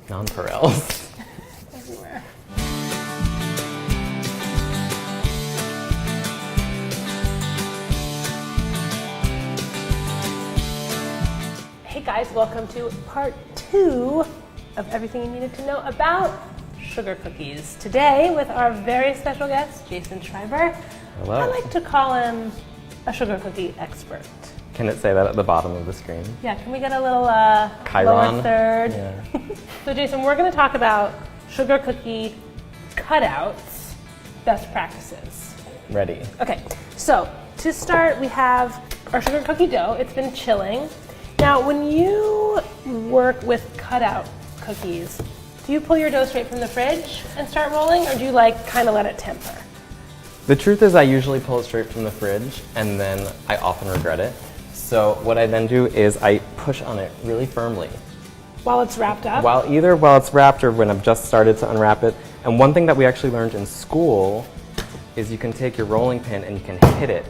Nonpareils. Everywhere. Hey guys, welcome to part 2 of everything you needed to know about sugar cookies. Today with our very special guest, Jason Schreiber. Hello. I like to call him a sugar cookie expert. Can it say that at the bottom of the screen? Yeah, can we get a little Chiron? lower third? Yeah. So Jason, we're going to talk about sugar cookie cutouts, best practices. Ready. Okay, so to start, we have our sugar cookie dough. It's been chilling. Now, when you work with cutout cookies, do you pull your dough straight from the fridge and start rolling, or do you like kind of let it temper? The truth is I usually pull it straight from the fridge and then I often regret it. So what I then do is I push on it really firmly. While it's wrapped up? Either while it's wrapped or when I've just started to unwrap it. And one thing that we actually learned in school is you can take your rolling pin and you can hit it.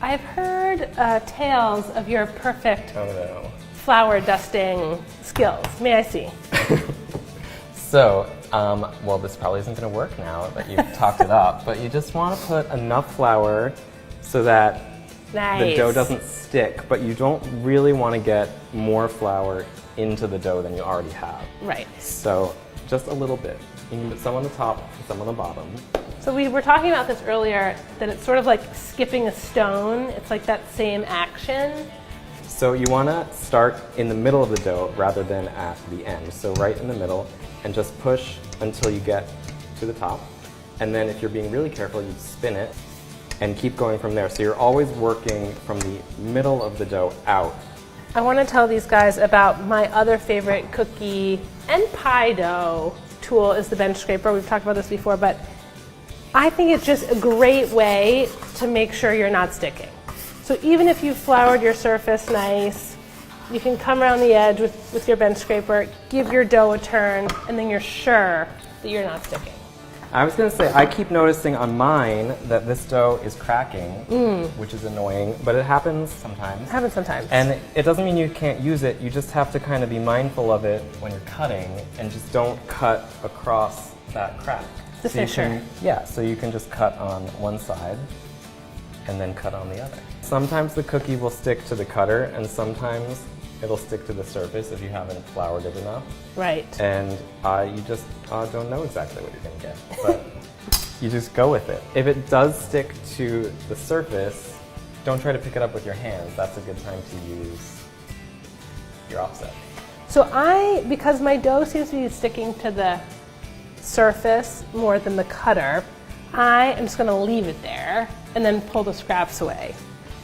I've heard tales of your perfect Oh no. flour dusting skills. May I see? So, well, this probably isn't going to work now that you've talked it up, but you just want to put enough flour so that the dough doesn't stick, but you don't really want to get more flour into the dough than you already have. Right. So, just a little bit. You can put some on the top and some on the bottom. So we were talking about this earlier, that it's sort of like skipping a stone. It's like that same action. So you want to start in the middle of the dough rather than at the end. So right in the middle, and just push until you get to the top. And then if you're being really careful, you spin it and keep going from there. So you're always working from the middle of the dough out. I want to tell these guys about my other favorite cookie and pie dough tool is the bench scraper. We've talked about this before, but I think it's just a great way to make sure you're not sticking. So even if you've floured your surface nice, you can come around the edge with your bench scraper, give your dough a turn, and then you're sure that you're not sticking. I was going to say, I keep noticing on mine that this dough is cracking, which is annoying, but it happens sometimes. It happens sometimes. And it doesn't mean you can't use it, you just have to kind of be mindful of it when you're cutting, and just don't cut across that crack. The fissure. Yeah, so you can just cut on one side and then cut on the other. Sometimes the cookie will stick to the cutter and sometimes it'll stick to the surface if you haven't floured it enough. Right. And you just don't know exactly what you're going to get, but you just go with it. If it does stick to the surface, don't try to pick it up with your hands. That's a good time to use your offset. So because my dough seems to be sticking to the surface more than the cutter, I am just going to leave it there and then pull the scraps away.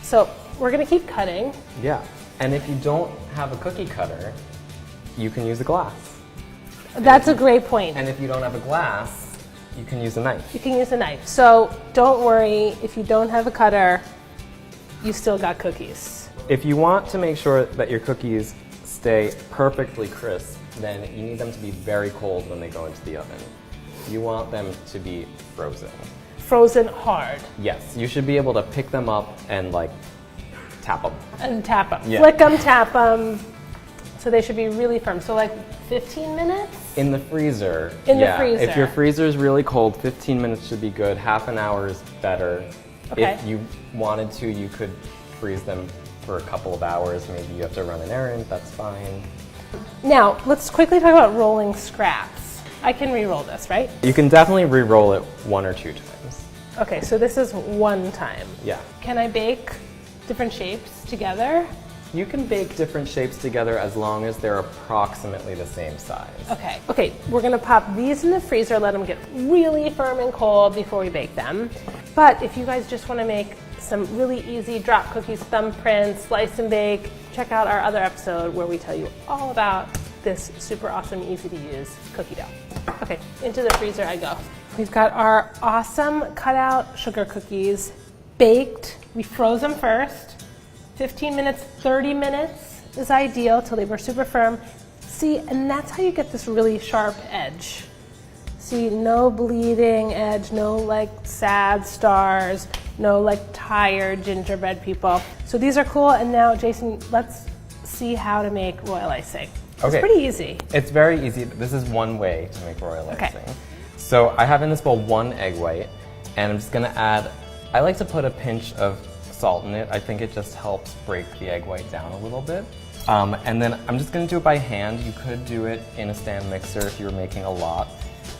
So we're going to keep cutting. Yeah, and if you don't have a cookie cutter, you can use a glass. That's a great point. And if you don't have a glass, you can use a knife. You can use a knife. So don't worry, if you don't have a cutter, you still got cookies. If you want to make sure that your cookies stay perfectly crisp, then you need them to be very cold when they go into the oven. You want them to be frozen. Frozen hard. Yes, you should be able to pick them up and like tap them. And tap them. Yeah. Flick them, tap them. So they should be really firm. So like 15 minutes? In the freezer. In the freezer. If your freezer is really cold, 15 minutes should be good. Half an hour is better. Okay. If you wanted to, you could freeze them for a couple of hours. Maybe you have to run an errand, that's fine. Now, let's quickly talk about rolling scraps. I can re-roll this, right? You can definitely re-roll it 1 or 2 times. Okay, so this is one time. Yeah. Can I bake different shapes together? You can bake different shapes together as long as they're approximately the same size. Okay. Okay, we're gonna pop these in the freezer, let them get really firm and cold before we bake them. But if you guys just wanna make some really easy drop cookies, thumbprints, slice and bake, check out our other episode where we tell you all about this super awesome, easy to use cookie dough. Okay, into the freezer I go. We've got our awesome cutout sugar cookies baked. We froze them first. 15 minutes, 30 minutes is ideal till they were super firm. See, and that's how you get this really sharp edge. See, no bleeding edge, no like sad stars, no like tired gingerbread people. So these are cool, and now Jason, let's see how to make royal icing. It's pretty easy. It's very easy. This is one way to make royal Okay. icing. So I have in this bowl 1 egg white, and I'm just gonna add, I like to put a pinch of salt in it. I think it just helps break the egg white down a little bit. And then I'm just gonna do it by hand. You could do it in a stand mixer if you were making a lot.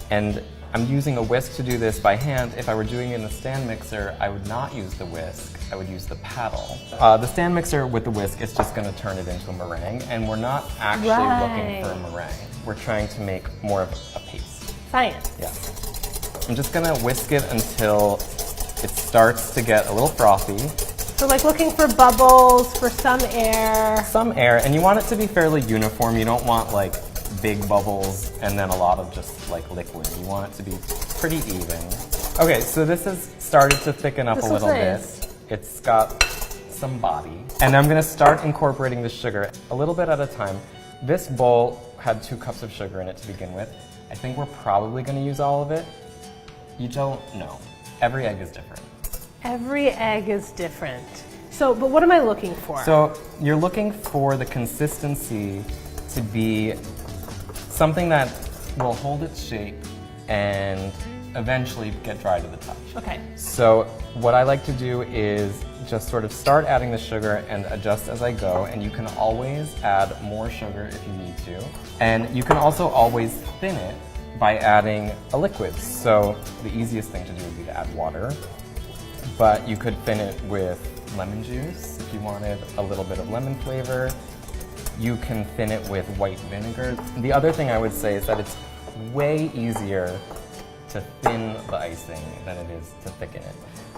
And I'm using a whisk to do this by hand. If I were doing it in a stand mixer, I would not use the whisk, I would use the paddle. The stand mixer with the whisk is just gonna turn it into a meringue, and we're not actually looking for a meringue. We're trying to make more of a paste. Science. Yeah. I'm just gonna whisk it until it starts to get a little frothy. So like looking for bubbles, for some air. Some air, and you want it to be fairly uniform. You don't want like big bubbles and then a lot of just like liquid. You want it to be pretty even. Okay, so this has started to thicken up a little bit. It's got some body. And I'm gonna start incorporating the sugar a little bit at a time. This bowl had 2 cups of sugar in it to begin with. I think we're probably gonna use all of it. You don't know. Every egg is different. Every egg is different. So, but what am I looking for? So you're looking for the consistency to be something that will hold its shape and eventually get dry to the touch. Okay. So what I like to do is just sort of start adding the sugar and adjust as I go, and you can always add more sugar if you need to. And you can also always thin it by adding a liquid. So the easiest thing to do would be to add water, but you could thin it with lemon juice if you wanted a little bit of lemon flavor. You can thin it with white vinegar. The other thing I would say is that it's way easier to thin the icing than it is to thicken it.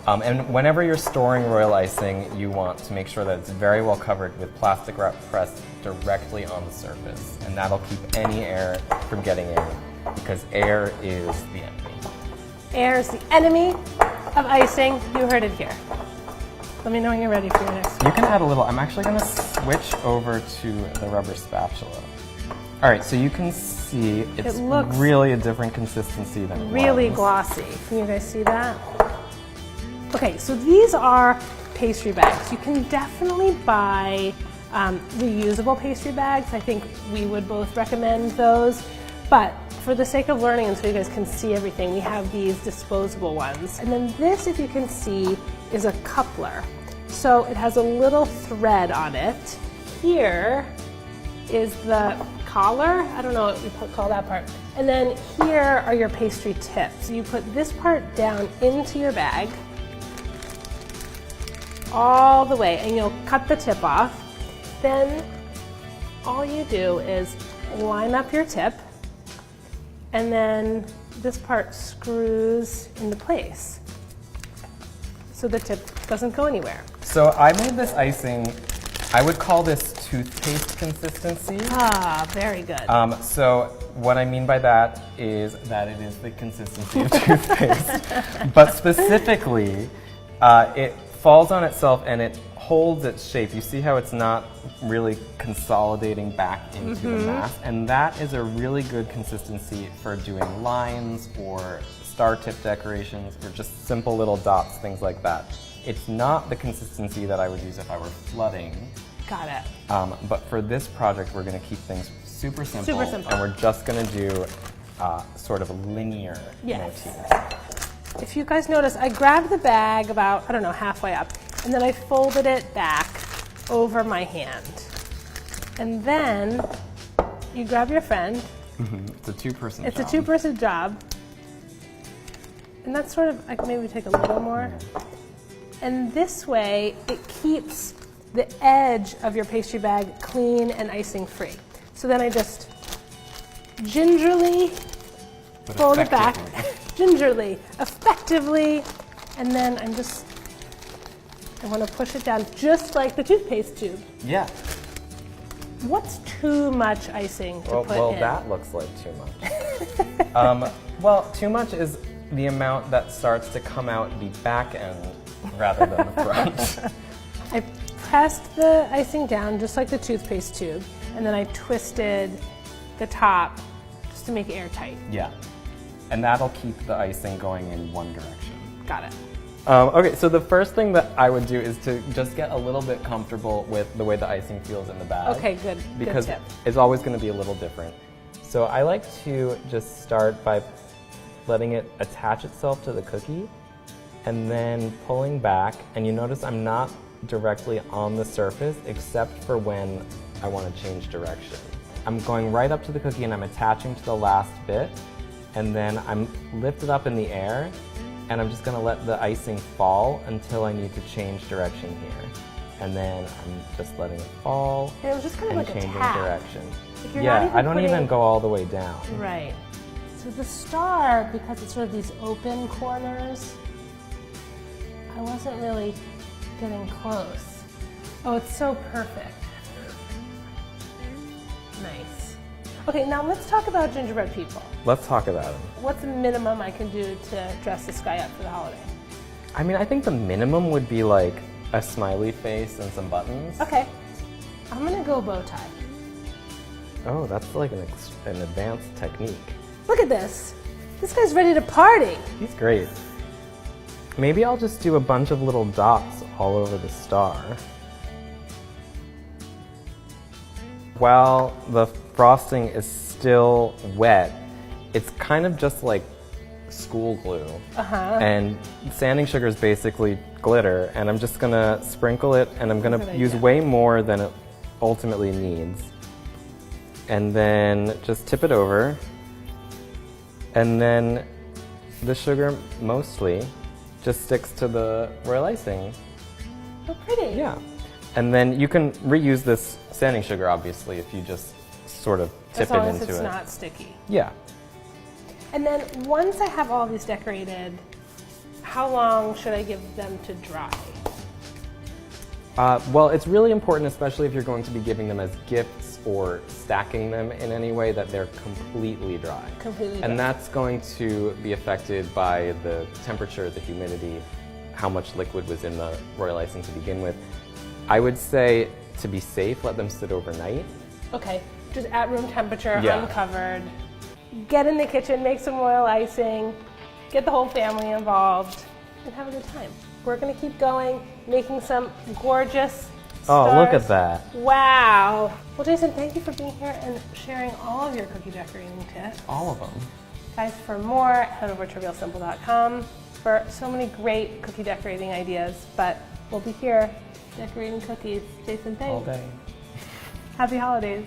And whenever you're storing royal icing, you want to make sure that it's very well covered with plastic wrap pressed directly on the surface. And that'll keep any air from getting in, because air is the enemy. Air is the enemy of icing. You heard it here. Let me know when you're ready for your next one. You can add a little. I'm actually going to switch over to the rubber spatula. All right, so you can see it's really a different consistency than it was. Really glossy. Can you guys see that? Okay, so these are pastry bags. You can definitely buy reusable pastry bags. I think we would both recommend those. But for the sake of learning and so you guys can see everything, we have these disposable ones. And then this, if you can see, is a coupler. So it has a little thread on it. Here is the collar. I don't know what we call that part. And then here are your pastry tips. So you put this part down into your bag all the way, and you'll cut the tip off. Then all you do is line up your tip, and then this part screws into place so the tip doesn't go anywhere. So I made this icing, I would call this toothpaste consistency. Ah, very good. So what I mean by that is that it is the consistency of toothpaste, but specifically it falls on itself and it holds its shape. You see how it's not really consolidating back into the mass, and that is a really good consistency for doing lines or star tip decorations or just simple little dots, things like that. It's not the consistency that I would use if I were flooding. Got it. But for this project, we're going to keep things super simple. Super simple. And we're just going to do sort of linear motifs. If you guys notice, I grabbed the bag about, I don't know, halfway up, and then I folded it back over my hand. And then you grab your friend. It's a two-person job. It's a two-person job. And that's sort of, like, maybe take a little more. And this way, it keeps the edge of your pastry bag clean and icing free. So then I just gingerly fold it back. Gingerly, effectively, and then I want to push it down just like the toothpaste tube. Yeah. What's too much icing to put in? Well, that looks like too much. Well, too much is the amount that starts to come out the back end rather than the front. I pressed the icing down just like the toothpaste tube, and then I twisted the top just to make it airtight. Yeah. And that'll keep the icing going in one direction. Got it. Okay, so the first thing that I would do is to just get a little bit comfortable with the way the icing feels in the bag. Okay, good. Because good tip. it's always going to be a little different. So I like to just start by letting it attach itself to the cookie and then pulling back. And you notice I'm not directly on the surface except for when I want to change direction. I'm going right up to the cookie and I'm attaching to the last bit, and then I'm lifted up in the air, and I'm just going to let the icing fall until I need to change direction here. And then I'm just letting it fall And it was just kind of and like a changing tap. direction. Like you're Yeah, not even I don't putting- even go all the way down. Right. So the star, because it's sort of these open corners, I wasn't really getting close. Oh, it's so perfect. Nice. Okay, now let's talk about gingerbread people. Let's talk about it. What's the minimum I can do to dress this guy up for the holiday? I mean, I think the minimum would be like a smiley face and some buttons. Okay, I'm gonna go bow tie. Oh, that's like an advanced technique. Look at this. This guy's ready to party. He's great. Maybe I'll just do a bunch of little dots all over the star. While the frosting is still wet, it's kind of just like school glue. And sanding sugar is basically glitter, and I'm just gonna sprinkle it, and I'm gonna use way more than it ultimately needs. And then just tip it over. And then the sugar mostly just sticks to the royal icing. So pretty. Yeah. And then you can reuse this sanding sugar, obviously, if you just sort of tip As long it as into it's it. not sticky. Yeah. And then once I have all these decorated, how long should I give them to dry? Well, it's really important, especially if you're going to be giving them as gifts or stacking them in any way, that they're completely dry. Completely dry. And that's going to be affected by the temperature, the humidity, how much liquid was in the royal icing to begin with. I would say, to be safe, let them sit overnight. Okay, just at room temperature, Yeah. uncovered. Get in the kitchen, make some royal icing, get the whole family involved, and have a good time. We're gonna keep going, making some gorgeous stars. Oh, look at that. Wow. Well, Jason, thank you for being here and sharing all of your cookie decorating tips. All of them. Guys, for more, head over to realsimple.com for so many great cookie decorating ideas, but we'll be here decorating cookies. Jason, thanks. All day. Happy holidays.